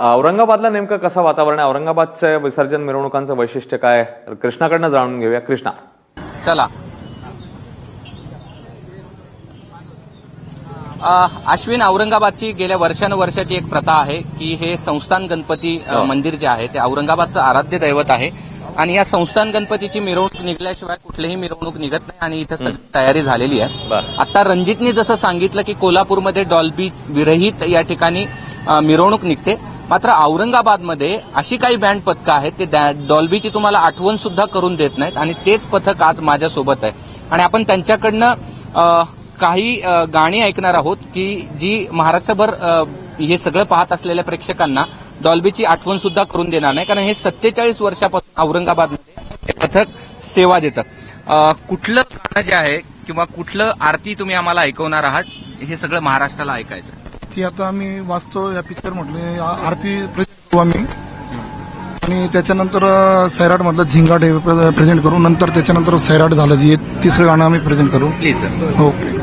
औरंगाबादला नेमकं कसं वातावरण आहे? औरंगाबादच्या विसर्जन मिरवणुकांचं वैशिष्ट्य काय? कृष्णाकडनं जाणून घेऊया. कृष्णा, चला. अश्विन, औरंगाबादची गेल्या वर्षानुवर्षाची एक प्रथा आहे की हे संस्थान गणपती मंदिर जे आहे ते औरंगाबादचं आराध्य दैवत आहे आणि या संस्थान गणपतीची मिरवणूक निघल्याशिवाय कुठलीही मिरवणूक निघत नाही आणि इथं सगळी तयारी झालेली आहे. आता रणजितनी जसं सांगितलं की कोल्हापूरमध्ये डॉल्बी विरहित या ठिकाणी मिरवणूक निघते, मात्र औरंगाबादमध्ये अशी काही बँड पथकं आहेत ते डॉल्बीची तुम्हाला आठवण सुद्धा करून देत नाहीत आणि तेच पथक आज माझ्यासोबत आहे आणि आपण त्यांच्याकडनं काही गाणी ऐकणार आहोत की जी महाराष्ट्रभर हे सगळं पाहत असलेल्या प्रेक्षकांना डॉल्बीची आठवण सुद्धा करून देणार नाही, कारण हे 47 वर्षापासून औरंगाबादमध्ये हे पथक सेवा देतं. कुठलं गाणं जे आहे किंवा कुठलं आरती तुम्ही आम्हाला ऐकवणार आहात हे सगळं महाराष्ट्राला ऐकायचं? ती आता आम्ही वाचतो या पिक्चर म्हटले आरती प्रेझेंट करू आम्ही आणि त्याच्यानंतर सैराट मधलं झिंगाट हे प्रेझेंट करू. नंतर त्याच्यानंतर सैराट झालं जे तिसरं गाणं आम्ही प्रेझेंट करू. प्लीज. ओके.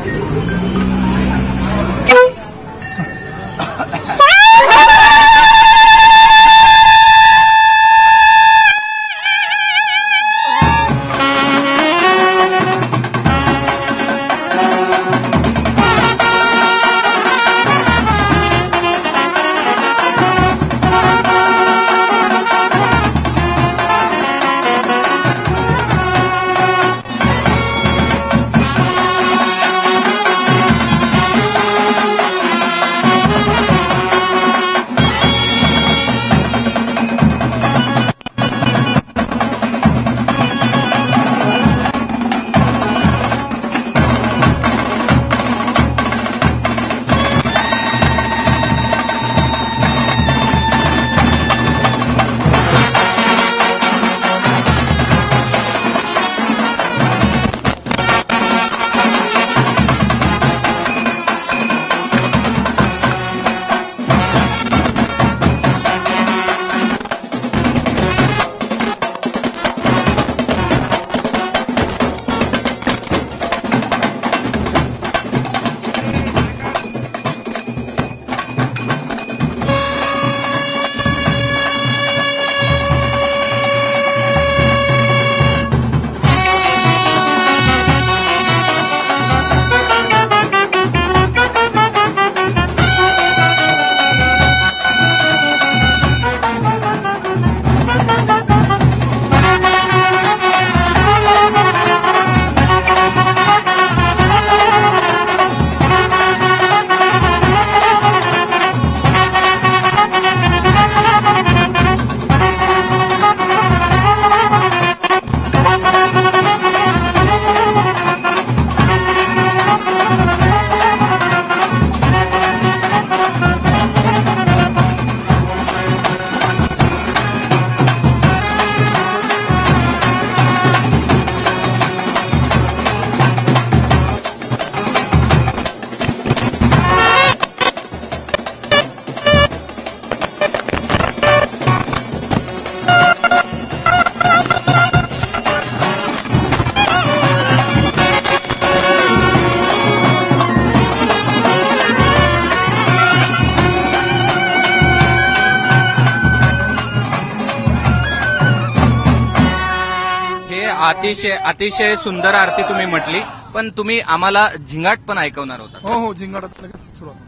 अतिशय सुंदर आरती तुम्ही म्हटली, पण तुम्ही आम्हाला झिंगाट पण ऐकवणार होता. हो, झिंगाट लगेच सुरुवात.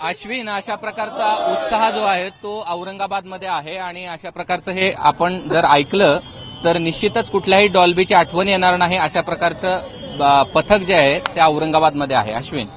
अश्विन, अशा प्रकारचा उत्साह जो आहे तो औरंगाबादमध्ये आहे आणि अशा प्रकारचं हे आपण जर ऐकलं तर निश्चितच कुठल्याही डॉल्बीची आठवण येणार नाही. अशा प्रकारचं पथक जे आहे ते औरंगाबादमध्ये आहे. अश्विन.